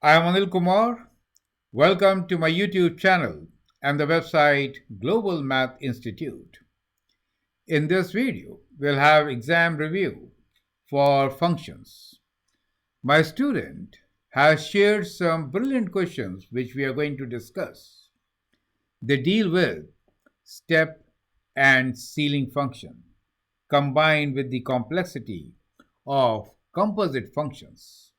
I am Anil Kumar. Welcome to my YouTube channel and the website Global Math Institute. In this video, we'll have exam review for functions. My student has shared some brilliant questions which we are going to discuss. They deal with step and ceiling function combined with the complexity of composite functions.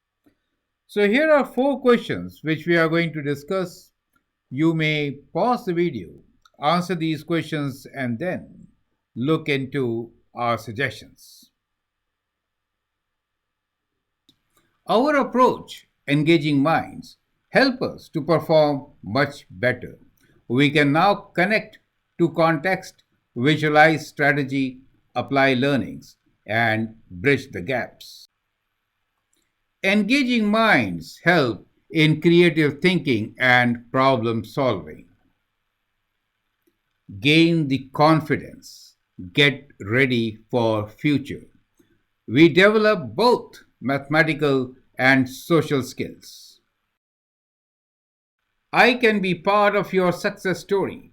So here are four questions which we are going to discuss. You may pause the video, answer these questions, and then look into our suggestions. Our approach, engaging minds, help us to perform much better. We can now connect to context, visualize strategy, apply learnings, and bridge the gaps. Engaging minds help in creative thinking and problem solving. Gain the confidence. Get ready for future. We develop both mathematical and social skills. I can be part of your success story.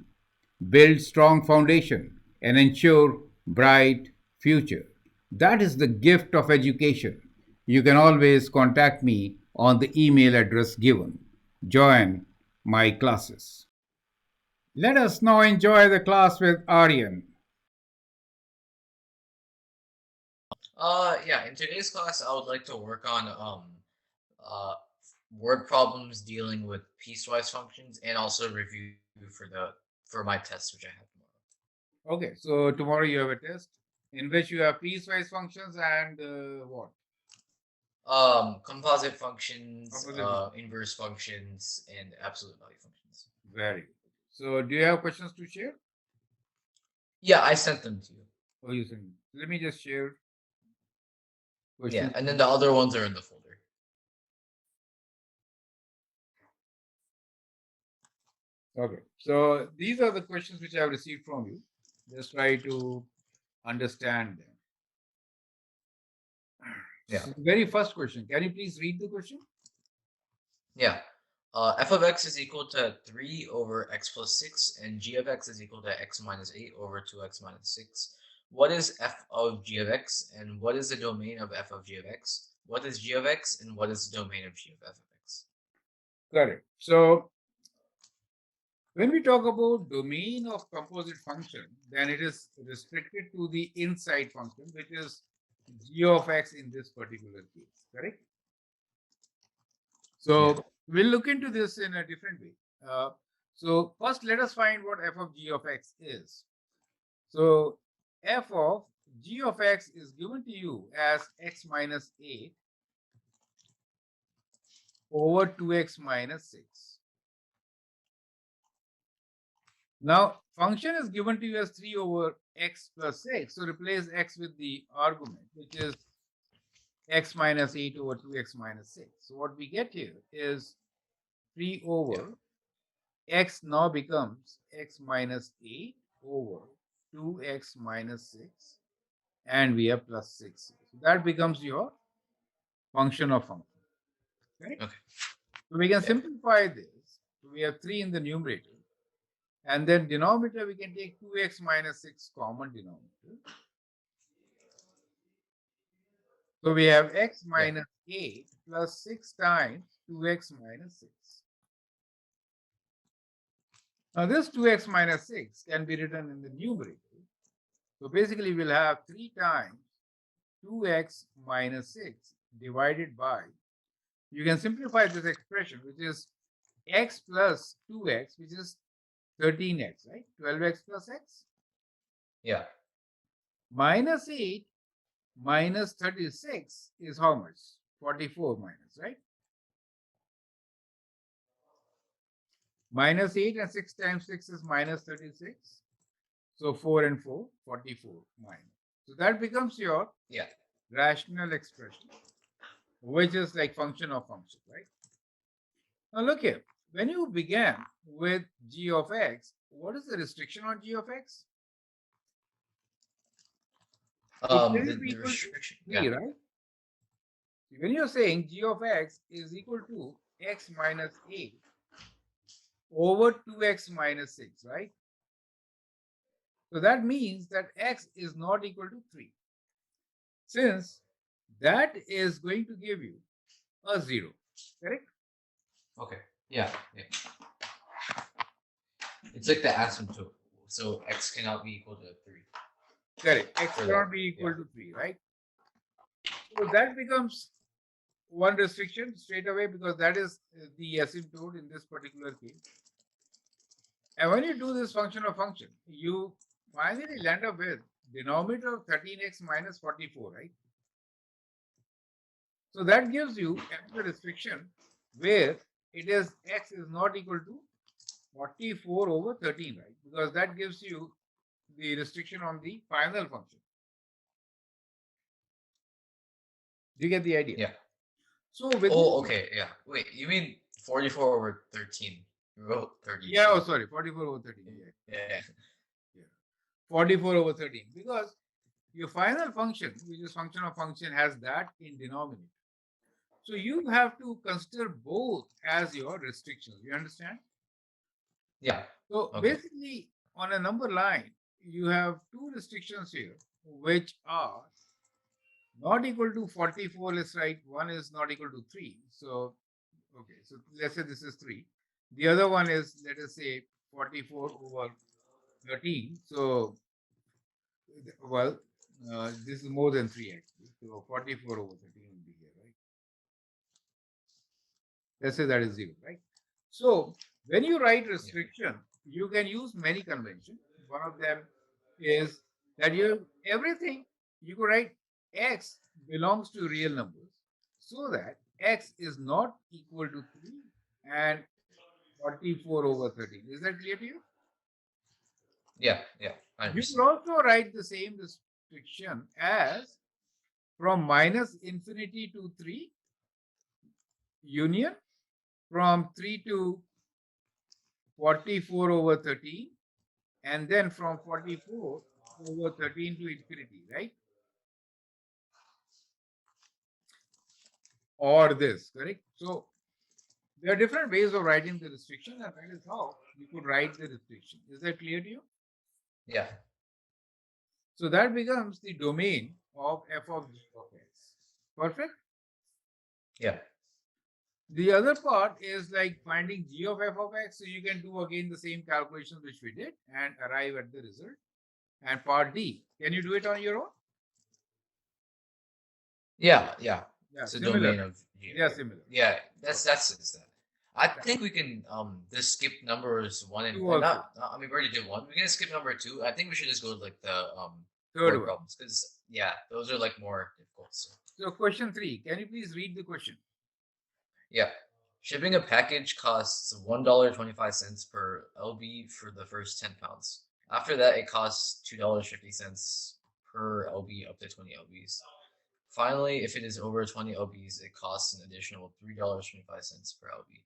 Build strong foundation and ensure bright future. That is the gift of education. You can always contact me on the email address given. Join my classes. Let us now enjoy the class with Aryan. Yeah, in today's class, I would like to work on uh word problems dealing with piecewise functions and also review for my test which I have Okay, so tomorrow you have a test in which you have piecewise functions and what? tomorrow. Composite functions, Composite functions. inverse functions, and absolute value functions. Very good. So do you have questions to share? Yeah, I sent them to you. Oh, you send me. Let me just share Yeah, questions. and then the other ones are in the folder. Okay, so these are the questions which I have received from you. Just try to understand them. Yeah, So the very first question. Can you please read the question? yeah. F of x is equal to 3 over x plus 6, and g of x is equal to x minus 8 over 2x minus 6. What is f of g of x, and what is the domain of f of g of x? What is g of x, and what is the domain of g of f of x? Correct. So when we talk about domain of composite function, then it is restricted to the inside function, which is g of x in this particular case. Correct. Yeah. So we'll look into this in a different way. So first, let us find what f of g of x is. So f of g of x is given to you as x minus 8 over 2x minus 6. Now, function is given to you as 3 over x plus 6. So replace x with the argument, which is x minus 8 over 2x minus 6. So what we get here is 3 Yeah. over x now becomes x minus 8 over 2x minus 6, and we have plus 6. So that becomes your function of function. Okay? Okay. So we can Yeah. simplify this. So we have 3 in the numerator. And then denominator, we can take 2x minus 6 common denominator. So we have x Yeah. minus 8 plus 6 times 2x minus 6. Now this 2x minus 6 can be written in the numerator. So basically we'll have 3 times 2x minus 6 divided by, you can simplify this expression, which is x plus 2x, which is 13x, right? 12x plus x Yeah. minus 8 minus 36 is how much? 44 minus, right? Minus 8 and 6 times 6 is minus 36. So 4 and 4, 44 minus. So that becomes your Yeah. rational expression, which is like function of function, right? Now look here. When you began with g of x, what is the restriction on g of x? It The, cannot be the equal to restriction. 3, Yeah. right? When you're saying g of x is equal to x minus a over 2x minus 6, right? So that means that x is not equal to 3. Since that is going to give you a 0, correct? Okay. Yeah. Yeah. It's like the asymptote. So x cannot be equal to 3. Correct. X For cannot that. be Yeah. equal to 3, right? So that becomes one restriction straight away because that is the asymptote in this particular case. And when you do this function of function, you finally land up with denominator of 13x minus 44, right? So that gives you another restriction where it is x is not equal to 44 over 13, right? Because that gives you the restriction on the final function. Do you get the idea? Yeah. So with Oh, this, okay. Yeah. Wait, you mean 44 over 13? You wrote yeah, 32. oh, sorry, 44 over 13. Yeah, Yeah. yeah. 44 over 13. Because your final function, which is function of function, has that in denominator. So you have to consider both as your restrictions. You understand? Yeah. So Okay. basically, on a number line, you have two restrictions here, which are not equal to 44. Let's write one is not equal to 3. So, okay, so let's say this is 3. The other one is, let us say, 44 over 13. So, well, this is more than 3 actually. So 44 over 13 will be here, right? Let's say that is 0, right? So when you write Yeah. restriction, you can use many conventions. One of them is that you everything you could write x belongs to real numbers so that x is not equal to 3 and 44 over 13. Is that clear to you? Yeah. Yeah. I You could understand. also write the same restriction as from minus infinity to 3 union from 3 to 44 over 13 and then from 44 over 13 to infinity, right? Or this, correct? So there are different ways of writing the restriction, and that is how you could write the restriction. Is that clear to you? Yeah. So that becomes the domain of f of g of x. Perfect. Yeah. The other part is like finding g of f of x. So you can do again the same calculation which we did and arrive at the result. And part D, can you do it on your own? Yeah. Yeah. Yeah, It's a similar, domain right? of G. They are similar. Yeah. Okay. That's that. I think we can just skip numbers 1 and Two also. I mean we already did 1. We can skip number 2. I think we should just go to like the Third word one. problems because yeah, those are like more difficult. So So question 3, can you please read the question? yeah. Shipping a package costs $1.25 per LB for the first 10 pounds. After that, it costs $2.50 per LB up to 20 LBs. Finally, if it is over 20 LBs, it costs an additional $3.25 per LB.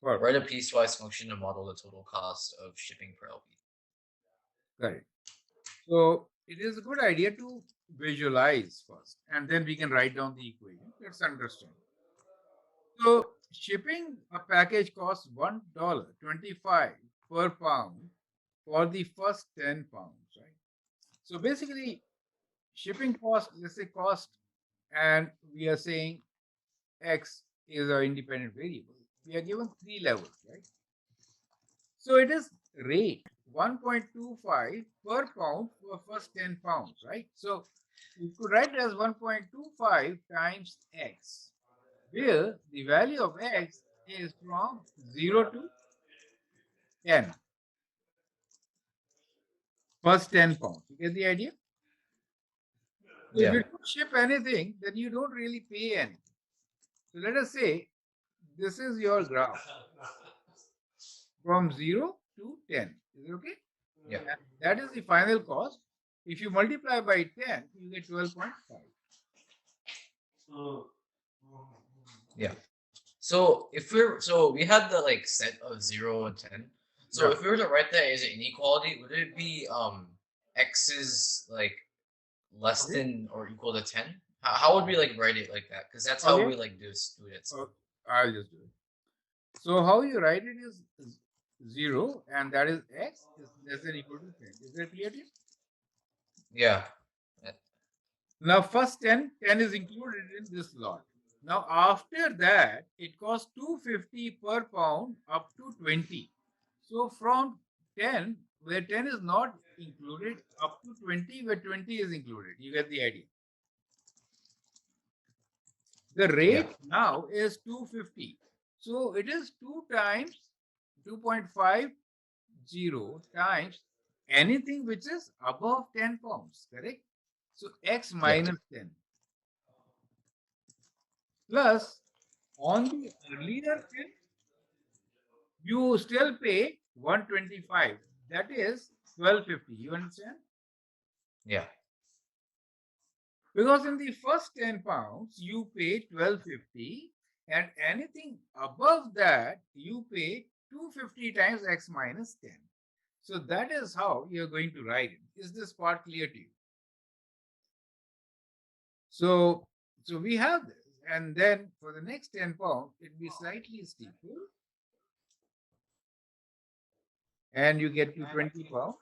Write Perfect. a piecewise function to model the total cost of shipping per LB. Correct. So it is a good idea to visualize first, and then we can write down the equation. Let's understand. So shipping a package costs $1.25 per pound for the first 10 pounds, right? So basically, shipping cost, let's say cost, and we are saying X is our independent variable. We are given three levels, right? So it is rate 1.25 per pound for first 10 pounds, right? So you could write it as 1.25 times x, where the value of x is from 0 to 10, first 10 pounds. You get the idea? So if Yeah. you don't ship anything, then you don't really pay anything. So let us say this is your graph from 0 to 10. Is it okay? Yeah. And that is the final cost. If you multiply by 10, you get 12.5. Yeah. So we had the like set of 0 and 10. So Yeah. if we were to write that as an inequality, would it be x is like less Okay. than or equal to 10? How would we like write it like that? Because that's how Okay. we like do students. Oh, I'll just do it. So how you write it is 0, and that is x is less than equal to 10. Is that clear to you? Yeah. Uh, Now, first 10 is included in this lot. Now, after that, it costs 250 per pound up to 20. So, from 10, where 10 is not included, up to 20, where 20 is included. You get the idea. The Yeah. rate now is 250. So, it is 2 times 2.50 times anything which is above 10 pounds, correct? So, x Yeah. minus 10. Plus, on the earlier end, you still pay 125. That is 1250. You understand? Yeah. Because in the first 10 pounds, you pay 1250, and anything above that, you pay 250 times x minus 10. So that is how you're going to write it. Is this part clear to you? So, so we have this. And then for the next 10 pounds, it will be slightly steeper, and you get to 20 pounds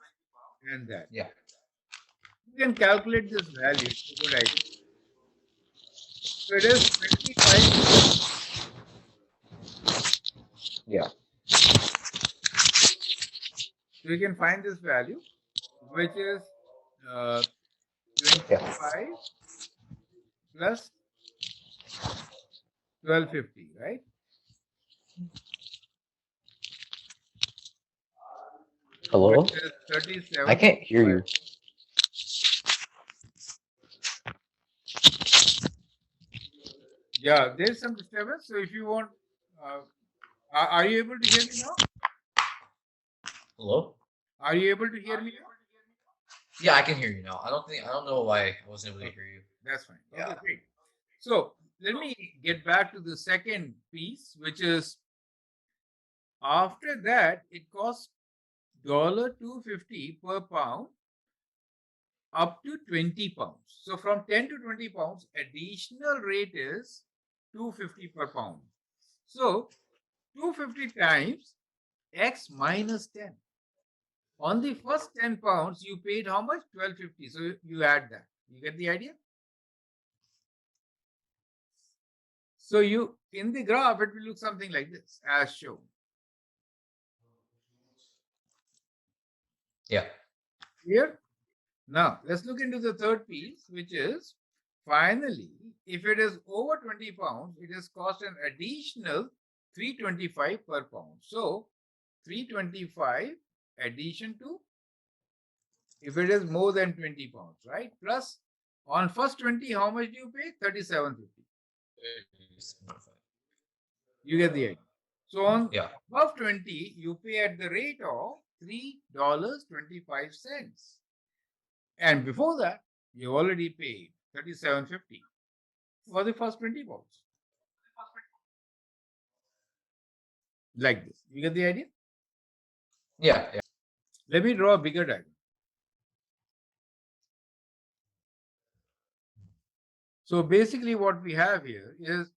and that. Yeah. You can calculate this value. It's a good idea. So it is 25. Yeah. So you can find this value, which is uh, Yeah. 25 plus 1250, right? Which Hello? is I 37. can't hear you. Yeah, there's some disturbance. So if you want, uh, are you able to hear me now? Hello? Are you able to hear me now? Yeah, I can hear you now. I don't know why I wasn't able to Okay, hear you. that's fine. Okay, Yeah. great. So let me get back to the second piece, which is after that, it costs $250 per pound up to 20 pounds. So from 10 to 20 pounds, additional rate is 250 per pound. So 250 times x minus 10. On the first 10 pounds, you paid how much? 1250. So you add that. You get the idea? So you in the graph, it will look something like this as shown. Yeah. Here. Now let's look into the third piece, which is finally, if it is over 20 pounds, it is cost an additional 325 per pound. So 325 addition to if it is more than 20 pounds, right? Plus on first 20, how much do you pay? 37.50. You get the idea. So on Yeah. above 20, you pay at the rate of $3.25. And before that, you already paid 37.50 for the first 20 pounds. Like this. You get the idea? Yeah. Yeah. Let me draw a bigger diagram. So basically what we have here is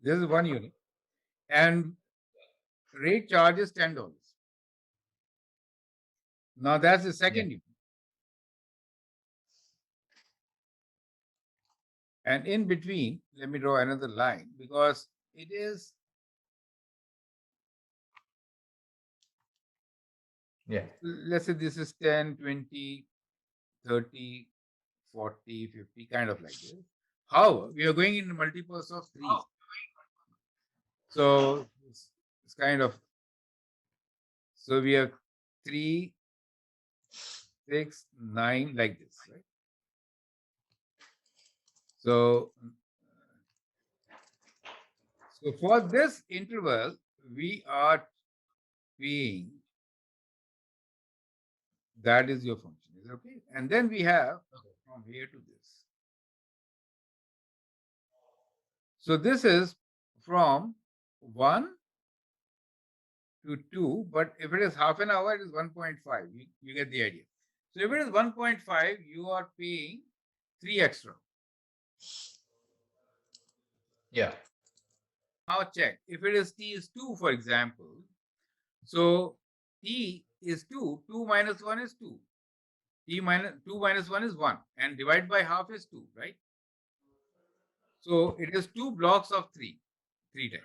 this is 1 unit and rate charge is $10. Now that's the Yeah. second unit. And in between, let me draw another line because it is, Yeah. let's say this is 10, 20, 30, 40, 50, kind of like this. However, we are going in multiples of threes. So it's kind of, so we have 3, 6, 9, like this, right? So, so for this interval, we are paying, that is your function, is it okay? And then we have from here to this. So this is from 1 to 2, but if it is half an hour, it is 1.5. You get the idea. So if it is 1.5, you are paying 3 extra. Yeah. Now check. If it is t is 2, for example, so t is 2, 2 minus 1 is 2. T minus 2 minus 1 is 1, and divide by half is 2, right? So it is 2 blocks of 3 times.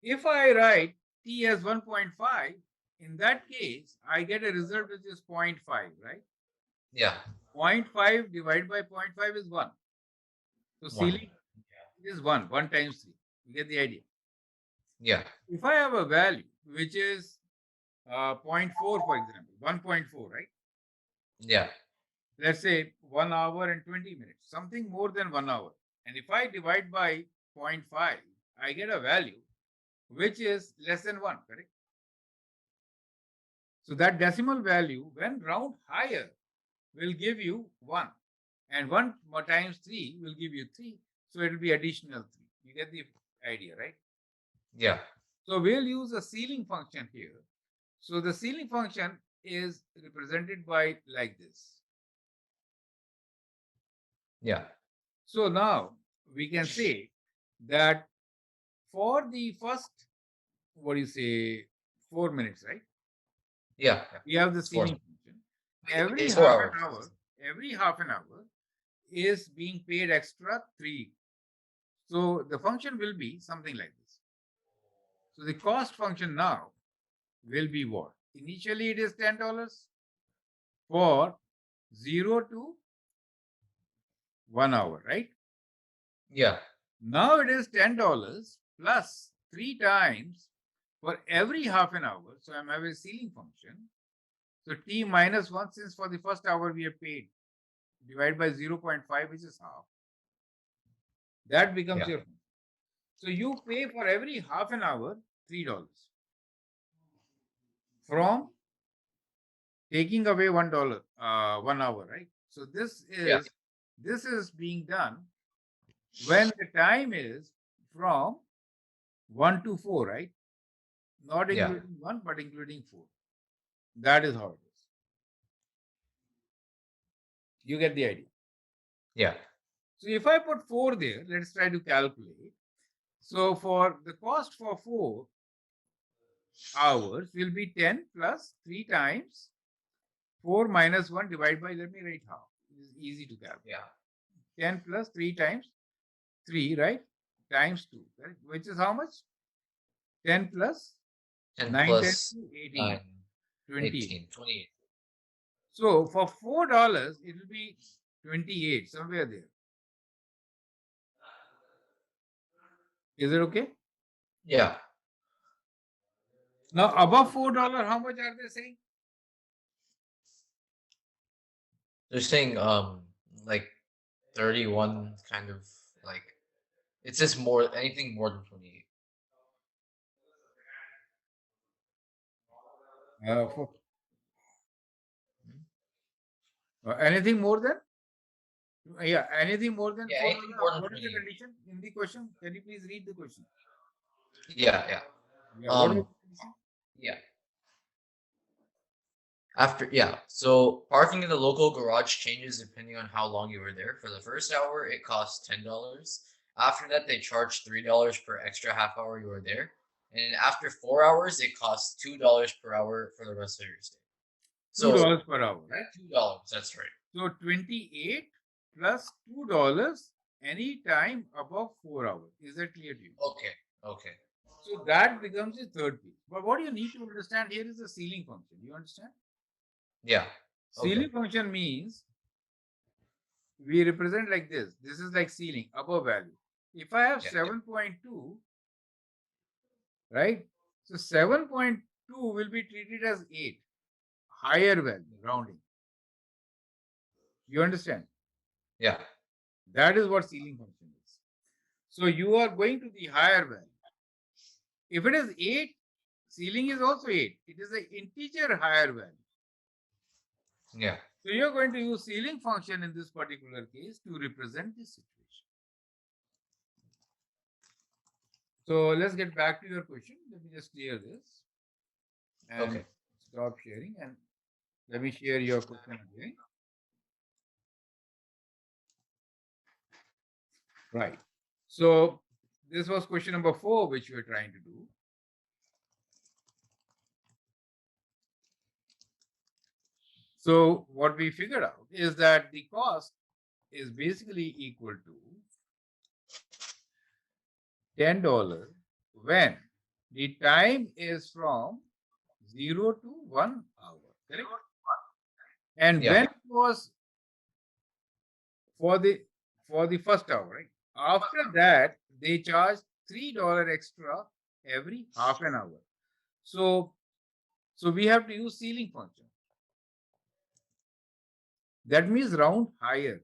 If I write t as 1.5, in that case, I get a result which is 0.5, right? Yeah. 0.5 divided by 0.5 is 1. So One. ceiling is 1 times 3. You get the idea. Yeah. If I have a value which is 0.4, for example, 1.4, right? Yeah. Let's say 1 hour and 20 minutes, something more than 1 hour. And if I divide by 0.5, I get a value which is less than 1, correct? So that decimal value, when round higher, will give you 1. And 1 times 3 will give you 3. So it will be additional 3. You get the idea, right? Yeah. So we'll use a ceiling function here. So the ceiling function is represented by like this. Yeah. So now we can say that for the first, what do you say, 4 minutes, right? Yeah. We have the It's four. ceiling function. Every It's half 4 hours. an hour, every half an hour is being paid extra 3. So the function will be something like this. So the cost function now will be what? Initially it is $10 for 0 to 1 hour, right? Yeah. Now it is $10 plus 3 times for every half an hour. So I'm having a ceiling function. So t minus 1, since for the first hour we have paid, divide by 0.5, which is half. That becomes Yeah. your function. So you pay for every half an hour $3 from taking away $1, 1 hour, right? So Yeah. this is being done when the time is from 1 to 4, right? Not Yeah. including 1, but including 4. That is how it is. You get the idea. Yeah. So if I put 4 there, let's try to calculate. So for the cost for 4 hours will be 10 plus 3 times 4 minus 1 divided by, let me write half. It is easy to calculate. Yeah. 10 plus 3 times 3, right? Times 2, right? Which is how much? 10 plus 10 9 times plus 2, 18, 9, 28. 18, 28. So for $4, it will be 28, somewhere there. Is it okay? Yeah. Now above $4, how much are they saying? They're saying like 31 kind of like it says more anything more than 28. For anything more than? Yeah, anything more than Yeah, anything $4. more than What is the 28. condition in the question? Can you please read the question? Yeah, yeah. Yeah, what is Um the condition? yeah. So parking in the local garage changes depending on how long you were there. For the first hour, it costs $10. After that, they charge $3 per extra half hour you were there. And after 4 hours, it costs $2 per hour for the rest of your stay. Two So dollars per hour, right? $2. That's right. So 28 plus $2 any time above 4 hours. Is that clear to you? Okay. Okay. So that becomes the third piece. But what you need to understand here is the ceiling function. You understand? Yeah. Okay. Ceiling function means we represent like this. This is like ceiling, upper value. If I have Yeah. 7.2, right? So 7.2 will be treated as 8, higher value, rounding. You understand? Yeah. That is what ceiling function is. So you are going to the higher value. If it is 8, ceiling is also 8. It is an integer higher value. Yeah. So you're going to use ceiling function in this particular case to represent this situation. So let's get back to your question. Let me just clear this and Okay. stop sharing. And Let me share your question again. Right. So this was question number 4, which we are trying to do. So what we figured out is that the cost is basically equal to $10 when the time is from 0 to 1 hour, correct? And Yeah. when it was for the first hour, right? After that, they charge $3 extra every half an hour. So we have to use ceiling function. That means round higher.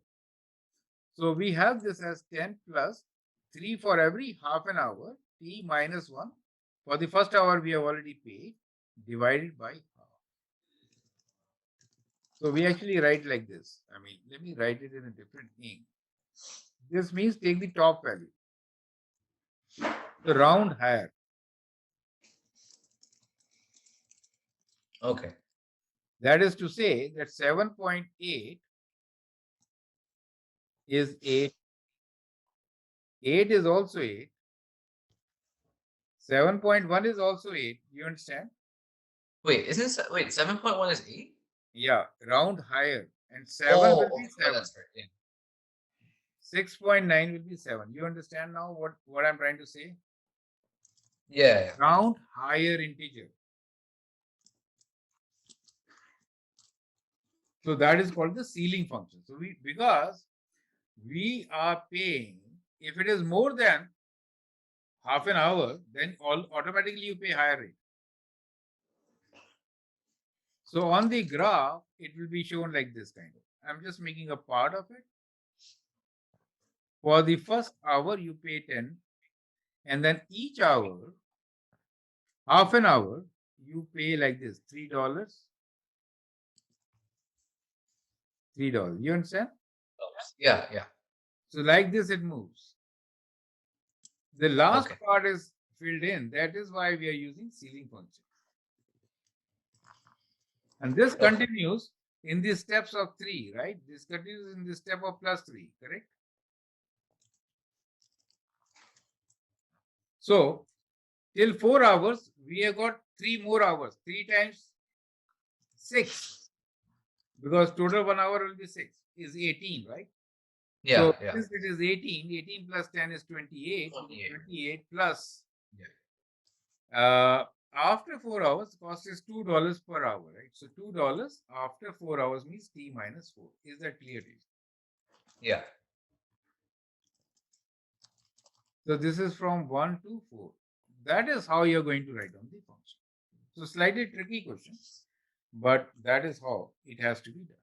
So we have this as 10 plus 3 for every half an hour, t minus 1. For the first hour, we have already paid, divided by half. So we actually write like this. I mean, let me write it in a different ink. This means take the top value, the round higher. Okay. That is to say that 7.8 is 8. 8 is also 8. 7.1 is also 8. You understand? Wait, 7.1 is 8? Yeah, round higher. And 7 Oh, will be okay. Oh, 7. that's right. Yeah. 6.9 will be 7. You understand now what I'm trying to say? Yeah, yeah. Round higher integer. So that is called the ceiling function. So because we are paying, if it is more than half an hour, then automatically you pay higher rate. So on the graph, it will be shown like this kind of. I'm just making a part of it. For the first hour, you pay 10, and then each hour, half an hour, you pay like this $3, $3. You understand? Yeah, yeah. So like this, it moves. The last Okay. part is filled in. That is why we are using ceiling function. And this Okay. continues in the steps of 3, right? This continues in the step of plus 3, correct? So till 4 hours, we have got 3 more hours. 3 times 6, because total 1 hour will be 6, is 18, right? Yeah, So yeah. since it is 18, 18 plus 10 is 28. 28. 28 plus, Yeah. after 4 hours, cost is $2 per hour, right? So $2 after 4 hours means t minus 4. Is that clear to you? Yeah. So this is from 1 to 4. That is how you're going to write down the function. So slightly tricky question, but that is how it has to be done.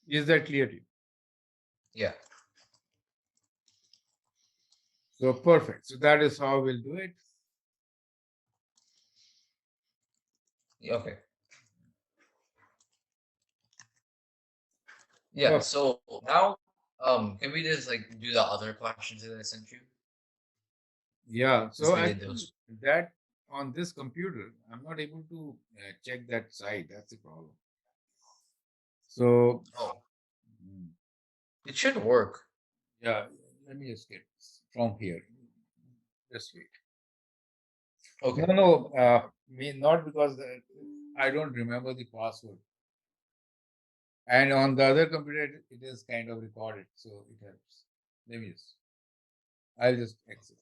Is that clear to you? Yeah. So perfect. So that is how we'll do it. Okay. Yeah. Perfect. So now, can we just like do the other questions that I sent you? Yeah. Since So we did actually, those. that on this computer, I'm not able to check that site. That's the problem. So, Oh, mm, it should work. yeah, let me just get from here. Just wait. Okay. No, not because I don't remember the password. And on the other computer, it is kind of recorded, so it helps. Let me just, I'll just exit.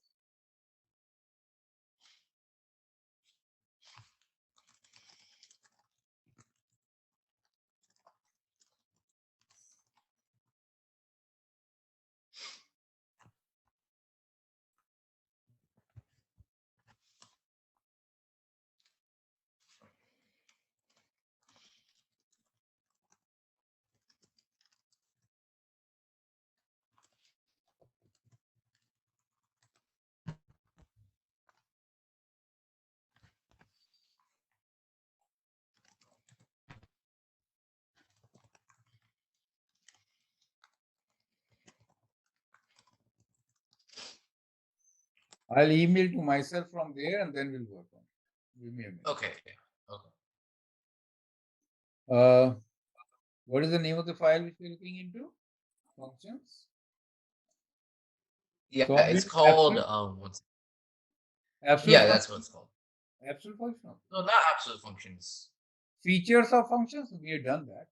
I'll email to myself from there and then we'll work on it. Give me a minute. Okay. Okay. Uh, what is the name of the file which we're looking into? Functions. Yeah, it's Solid called absolute absolute yeah, that's what function. it's called. Absolute function. No, not absolute functions. Features of functions. We have done that.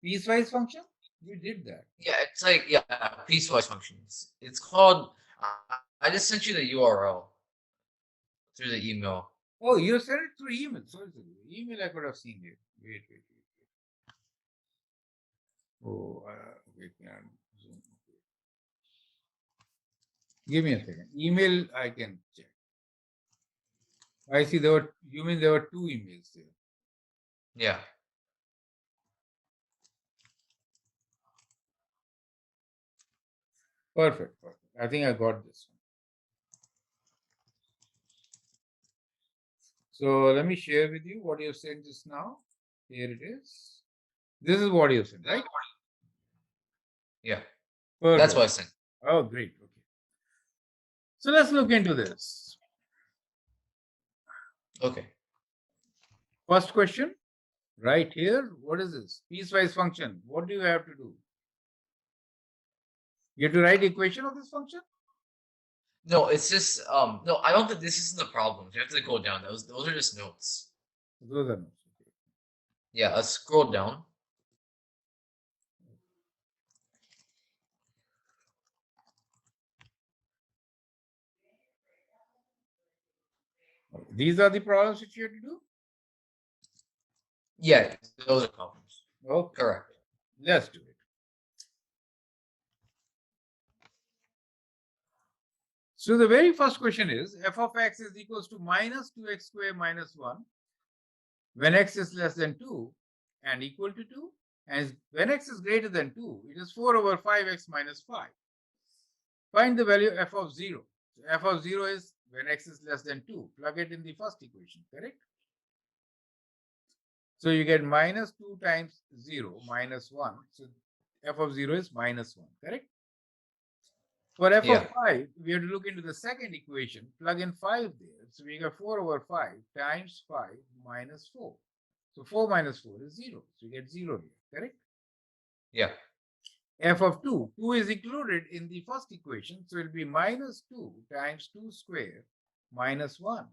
Piecewise function. We did that. Yeah, it's like yeah, piecewise functions. It's called. I just sent you the URL through the email. Oh, you sent it through email. Sorry. Email I could have seen it. Wait. Oh, wait. Zoom. Give me a second. Email I can check. I see there were. You mean there were two emails there? Yeah, Perfect. I think I got this one. So let me share with you what you have sent just now. Here it is. This is what you have sent, right? yeah. That's Perfect. what I sent. Oh, great. Okay. So let's look into this. Okay. First question, right here. What is this? Piecewise function. What do you have to do? You have to write equation of this function? No, it's just no, I don't think this isn't the problem. You have to go down. Those are just notes. Those are notes. Okay. Yeah, let's scroll down. These are the problems which you have to do? Yeah, those are problems. Okay. Correct. Let's do it. So the very first question is f of x is equals to minus 2x square minus 1 when x is less than 2 and equal to 2. And when x is greater than 2, it is 4 over 5x minus 5. Find the value f of 0. So f of 0 is when x is less than 2. Plug it in the first equation, correct? So you get minus 2 times 0 minus 1. So f of 0 is minus 1, correct? For f Yeah. of 5, we have to look into the second equation, plug in 5 there. So we get 4 over 5 times 5 minus 4. So 4 minus 4 is 0. So you get 0 here, correct? Yeah. F of 2 is included in the first equation. So it will be minus 2 times 2 square minus 1.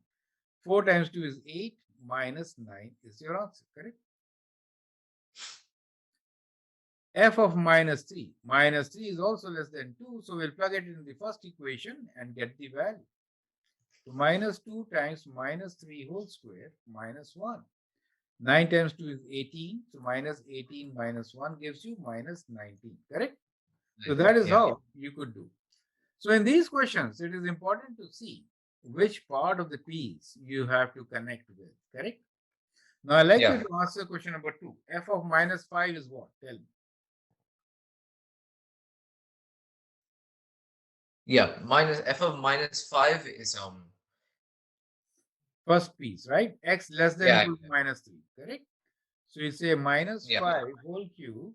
4 times 2 is 8 minus 9 is your answer, correct? F of minus 3. Minus 3 is also less than 2. So we'll plug it in the first equation and get the value. So minus 2 times minus 3 whole square minus 1. 9 times 2 is 18. So minus 18 minus 1 gives you minus 19. Correct? So that is Yeah. how you could do. So in these questions, it is important to see which part of the piece you have to connect with. Correct? Now I'd like you Yeah. to answer question number 2. F of minus 5 is what? Tell me. Yeah. Minus f of minus 5 is First piece, right? X less than yeah. equal to minus 3. Correct? So you say minus Yeah. 5 whole cube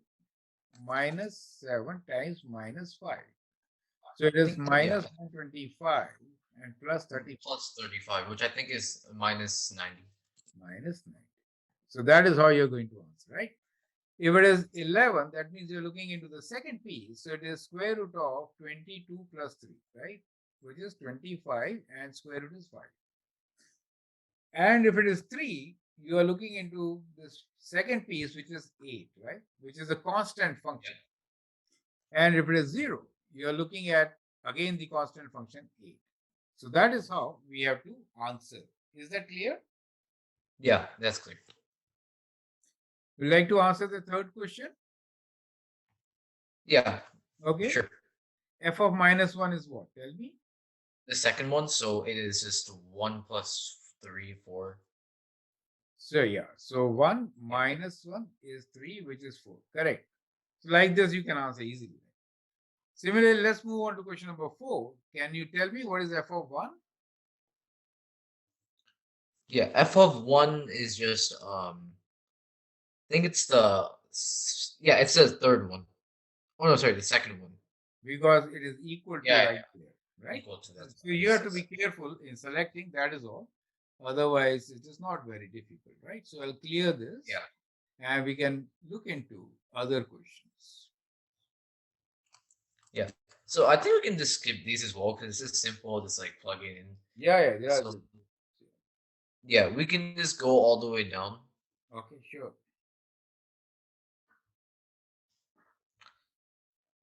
minus 7 times minus 5. So it I is think yeah. minus 125 and plus 30 Plus 35, which I think is minus 90. minus 90. So that is how you're going to answer, right? If it is 11, that means you're looking into the second piece. So it is square root of 22 plus 3, right? Which is 25 and square root is 5. And if it is 3, you are looking into this second piece, which is 8, right? Which is a constant function. Yeah. And if it is 0, you are looking at, again, the constant function 8. So that is how we have to answer. Is that clear? Yeah, that's clear. Would you like to answer the third question? Yeah. Okay. Sure. F of minus 1 is what? Tell me. The second one, so it is just 1 plus 3, 4. So yeah, so 1 Yeah. minus 1 is 3, which is 4. Correct. So like this, you can answer easily. Similarly, let's move on to question number 4. Can you tell me what is f of 1? Yeah, f of 1 is just I think it's the yeah, it's the third one. Oh no, sorry, the second one. Because it is equal to Yeah, right there, right? equal to that. So you have to be careful in selecting, that is all. Otherwise, it is not very difficult, right? So I'll clear this. Yeah. and we can look into other questions. Yeah. So I think we can just skip these as well because this is simple, just like plugging in. Yeah, yeah, there are So the. yeah, we can just go all the way down. Okay, sure.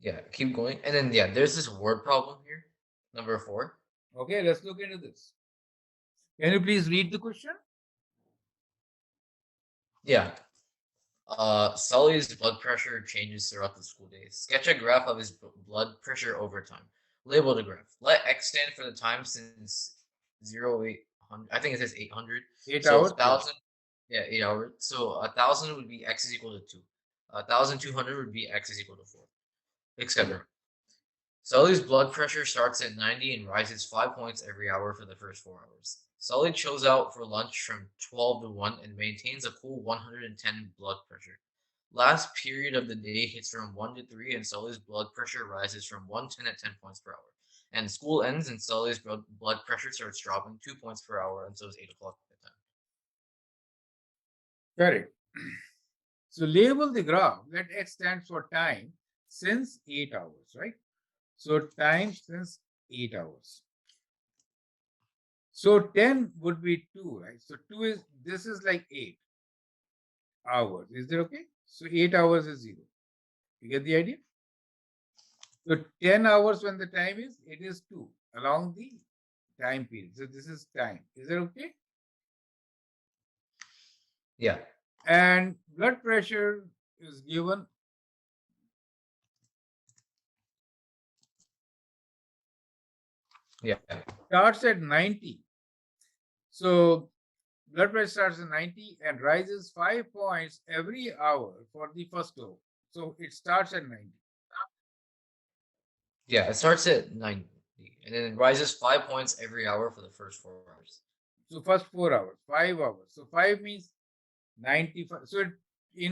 Yeah, keep going. And then yeah, there's this word problem here. Number 4. Okay, let's look into this. Can you please read the question? Yeah. Sully's blood pressure changes throughout the school day. Sketch a graph of his blood pressure over time. Label the graph. Let X stand for the time since 0800. I think it says 800. 8 hours? So Yeah. 1,000, yeah, 8 hours. So 1,000 would be X is equal to 2. 1,200 would be X is equal to 4, etc. Sully's blood pressure starts at 90 and rises 5 points every hour for the first 4 hours. Sully chills out for lunch from 12 to 1 and maintains a cool 110 blood pressure. Last period of the day hits from 1 to 3 and Sully's blood pressure rises from 110 at 10 points per hour. And school ends and Sully's blood pressure starts dropping 2 points per hour until it's 8 o'clock at time. Correct. So label the graph. Let X stands for time since 8 hours, right? So time since 8 hours. So 10 would be 2, right? So 2 is, this is like 8 hours. Is that okay? So 8 hours is 0. You get the idea? So 10 hours when the time is, it is 2 along the time period. So this is time. Is that okay? Yeah. And blood pressure is given, Yeah. starts at 90. So blood pressure starts at 90 and rises 5 points every hour for the first hour. So it starts at 90. Yeah, it starts at 90 and then it rises 5 points every hour for the first 4 hours. So first 4 hours, 5 hours. So 5 means 95. So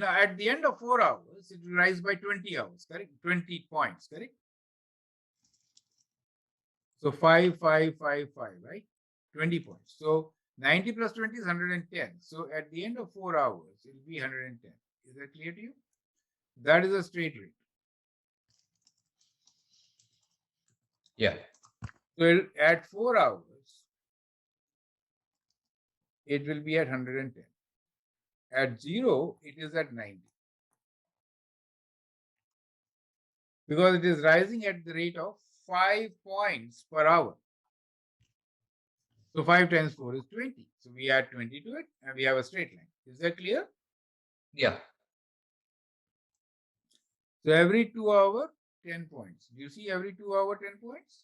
at the end of 4 hours, it will rise by 20 hours, correct? 20 points, correct? So 5, 5, 5, 5, right? 20 points. So 90 plus 20 is 110. So at the end of 4 hours, it will be 110. Is that clear to you? That is a straight rate. Yeah. So at 4 hours, it will be at 110. At 0, it is at 90. Because it is rising at the rate of 5 points per hour. So 5 times 4 is 20. So we add 20 to it and we have a straight line. Is that clear? Yeah. So every 2 hour, 10 points. Do you see every 2 hour, 10 points?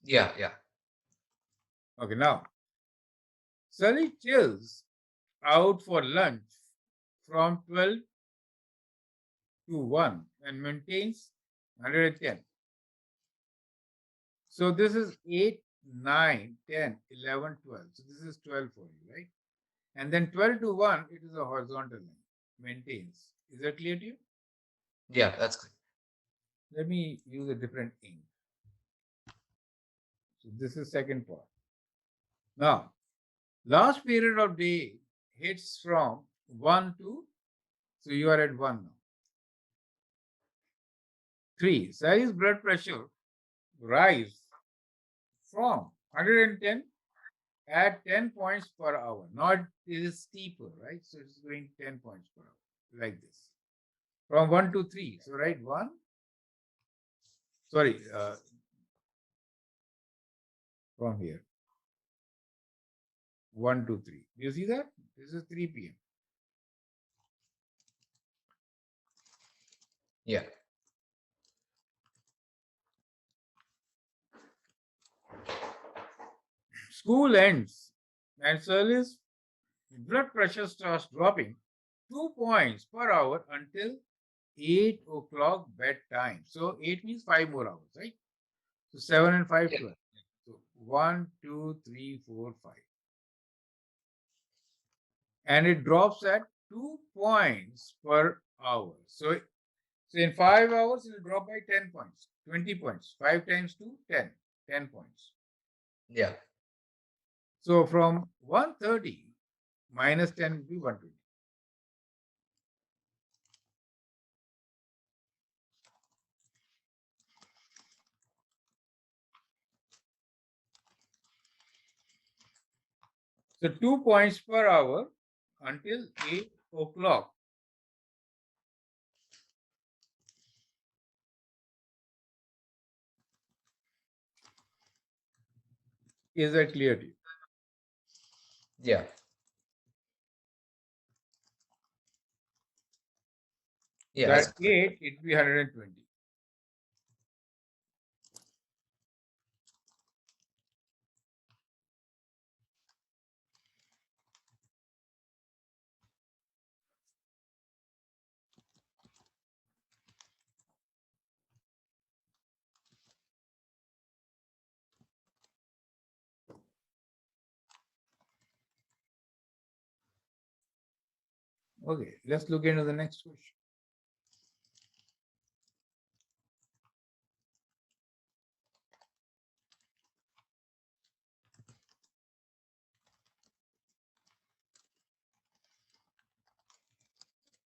Yeah. Yeah. Okay, now Sully chills out for lunch from 12 to 1 and maintains 110. So this is 8, 9, 10, 11, 12. So this is 12 for you, right? And then 12 to 1, it is a horizontal line, maintains. Is that clear to you? Yeah, that's clear. Let me use a different ink. So this is second part. Now, last period of day hits from 1 to, so you are at 1 now. 3. Sally's blood pressure rise from 110 at 10 points per hour. Not it is steeper, right? So it's going 10 points per hour, like this. From 1 to 3. So right 1. Sorry, from here. 1 to 3. Do you see that? This is 3 p.m. Yeah. School ends and Sally's blood pressure starts dropping 2 points per hour until 8 o'clock bedtime. So 8 means 5 more hours, right? So 7 and 5, Yeah. 12. So 1, 2, 3, 4, 5. And it drops at 2 points per hour. So in 5 hours, it will drop by 10 points, 20 points. 5 times 2, 10. 10 points. Yeah. So from 130 minus 10 will be 120. So 2 points per hour until 8 o'clock. Is that clear to you? Yeah. So Yeah, that that's clear. 8, it will be 120. Okay, let's look into the next question.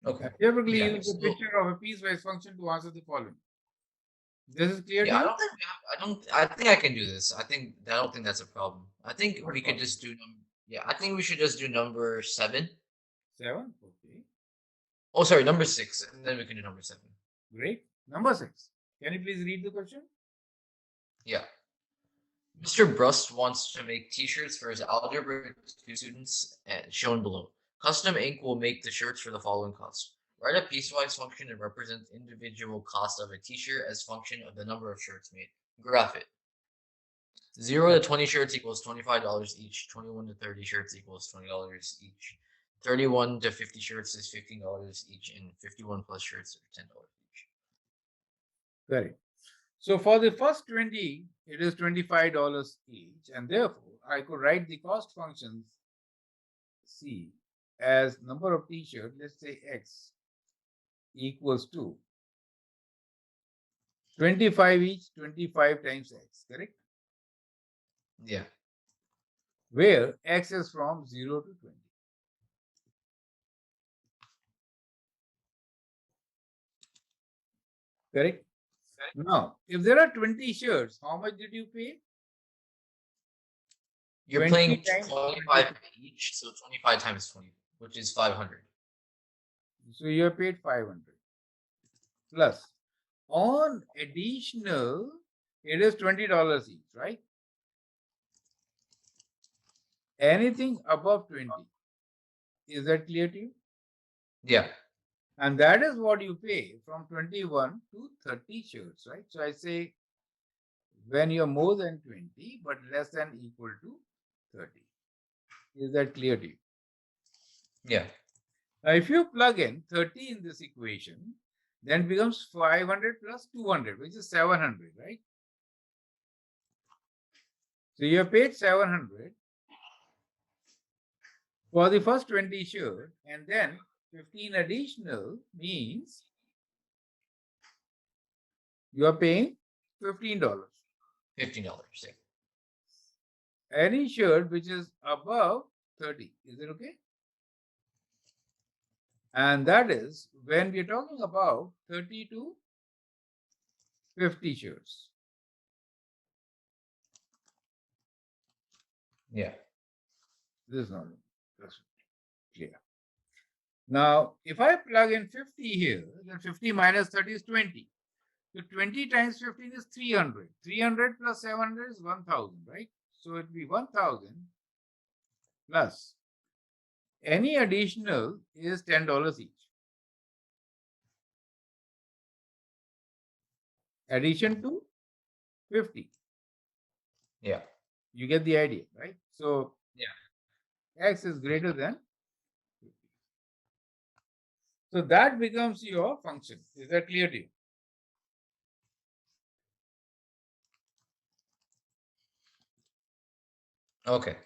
Okay. Typically Yeah. use the So picture of a piecewise function to answer the following. This is clear to yeah, I you? don't think we have, I don't. I think I can do this. I don't think that's a problem. I think What we could problem? just do. Yeah, I think we should just do number 7. 7? Okay, Oh, sorry, number 6, and then we can do number 7. great. Number 6. Can you please read the question? Yeah. Mr. Brust wants to make T-shirts for his Algebra 2 students, shown below. Custom ink will make the shirts for the following cost. Write a piecewise function and represent individual cost of a T-shirt as function of the number of shirts made. Graph it. 0 to 20 shirts equals $25 each. 21 to 30 shirts equals $20 each. 31 to 50 shirts is $15 each, and 51 plus shirts are $10 each. Correct. So for the first 20, it is $25 each, and therefore I could write the cost functions C as number of t-shirts, let's say X equals to 25 each, 25 times X, correct? Yeah. Where X is from 0 to 20. Correct? Now, if there are 20 shirts, how much did you pay? You're 20 playing times 25 20. each, so 25 times 20, which is 500. So you have paid 500 plus. On additional, it is $20 each, right? Anything above 20. Is that clear to you? Yeah. And that is what you pay from 21 to 30 shirts, right? So I say when you're more than 20 but less than equal to 30. Is that clear to you? Yeah. Now, if you plug in 30 in this equation, then it becomes 500 plus 200, which is 700, right? So you have paid 700 for the first 20 shirt, and then 15 additional means you are paying $15. $15. Yeah. Any shirt which is above 30, is it okay? And that is when we're talking about 30 to 50 shirts. Yeah. This is not that's clear. Now, if I plug in 50 here, then 50 minus 30 is 20. So 20 times 15 is 300. 300 plus 700 is 1000, right? So it will be 1000 plus any additional is $10 each. Addition to 50. Yeah. You get the idea, right? So Yeah. X is greater than 50. So that becomes your function. Is that clear to you? Okay.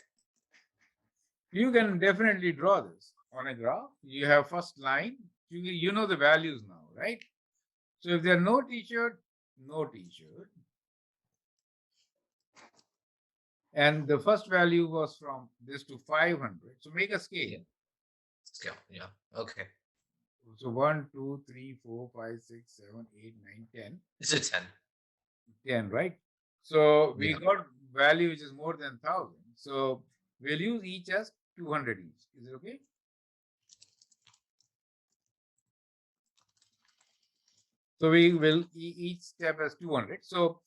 You can definitely draw this on a graph. You have first line. You know the values now, right? So if there are no t-shirt, no t-shirt. And the first value was from this to 500. So make a scale. Yeah. Scale. Yeah. Okay. So 1, 2, 3, 4, 5, 6, 7, 8, 9, 10. It's a 10. 10, right? So we Yeah. got value which is more than 1000. So we'll use each as 200 each. Is it okay? So we will each step as 200. So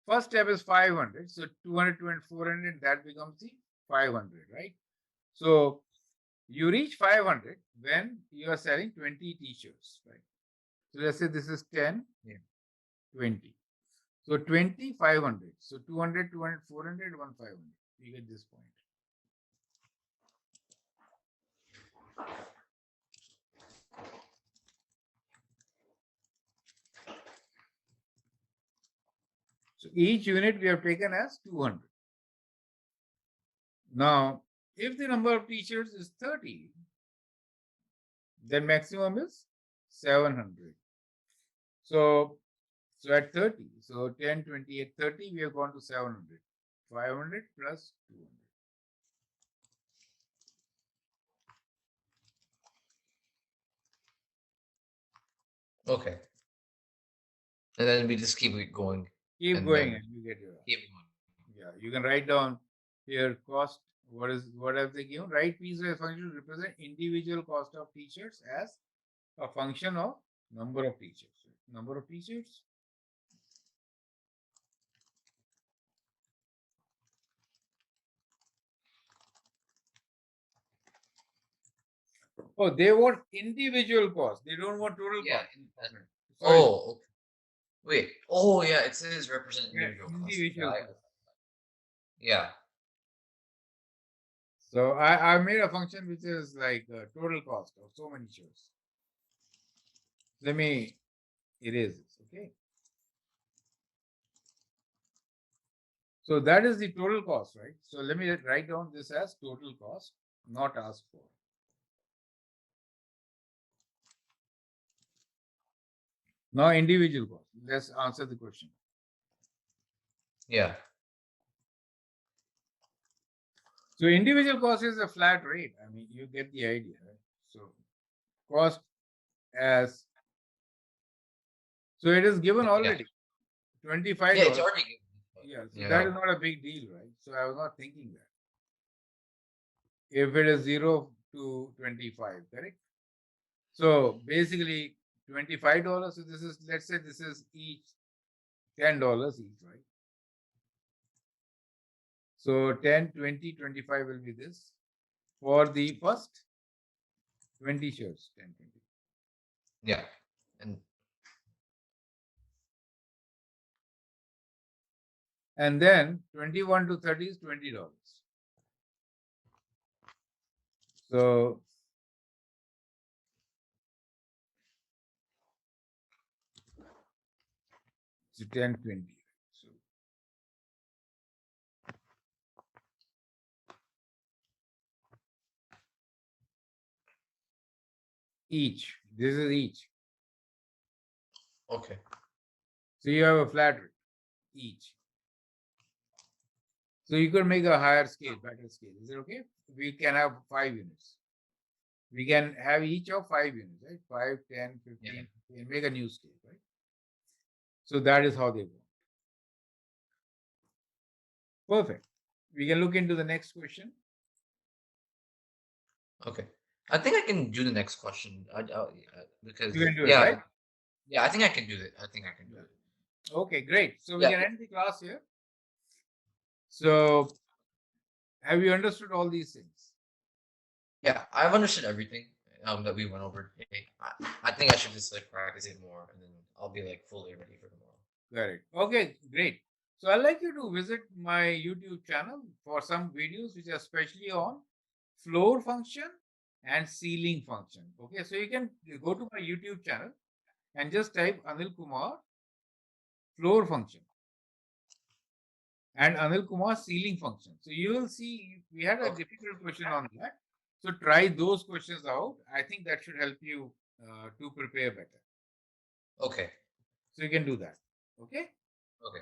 first step is 500. So 200, 200, 400, that becomes the 500, right? So you reach 500 when you are selling 20 t-shirts, right? So let's say this is 10, Yeah. 20. So 20, 500. So 200, 200, 400, 1, 500. You get this point. So each unit we have taken as 200. Now, if the number of t-shirts is 30, then maximum is 700. So, so at 30, so 10, 20, at 30, we have gone to 700. 500 plus 200. Okay. And then we just keep it going. Keep And going then and you get your keep going. Yeah, you can write down here cost. What have they given? Write piecewise function to represent individual cost of t-shirts as a function of number of t-shirts. Number of t-shirts. Oh, they want individual cost. They don't want total Yeah. cost. Sorry. Oh, okay. Wait. Oh, yeah. It says represent Yeah, individual costs. Yeah. individual cost. Yeah. So I made a function which is like total cost of so many shirts. Let me erase this. Okay. So that is the total cost, right? So let me write down this as total cost, not asked for. Now individual cost. Let's answer the question. Yeah. So individual cost is a flat rate. I mean, you get the idea, right? So cost as so it is given Yeah. already. $25. Yeah. It's already given. Yeah, so that Yeah. is not a big deal, right? So I was not thinking that. If it is 0 to 25, correct? So basically $25. So this is, let's say this is each $10 each, right? So 10, 20, 25 will be this for the first 20 shirts, 10, 20. Yeah. And And then 21 to 30 is $20. So it's 10, 20. So each, this is each. okay. So you have a flat rate, each. So you could make a higher scale, better scale. Is it okay? We can have 5 units. We can have each of 5 units, right? 5, 10, 15, and make a new scale, right? So that is how they work. Perfect. We can look into the next question. Okay. I think I can do the next question. Because You can do it, right? yeah, I think I can do it. I think I can do it. Okay, great. So we Yeah. can end the class here. So have you understood all these things? Yeah, I've understood everything that we went over today. I think I should just like practice it more, and then I'll be like fully ready for tomorrow. Correct. Okay, great. So I'd like you to visit my YouTube channel for some videos which are especially on floor function and ceiling function. Okay, so you can go to my YouTube channel and just type Anil Kumar floor function and Anil Kumar ceiling function. So you will see we had a Okay. difficult question on that. So try those questions out. I think that should help you to prepare better. Okay. So you can do that. Okay. Okay.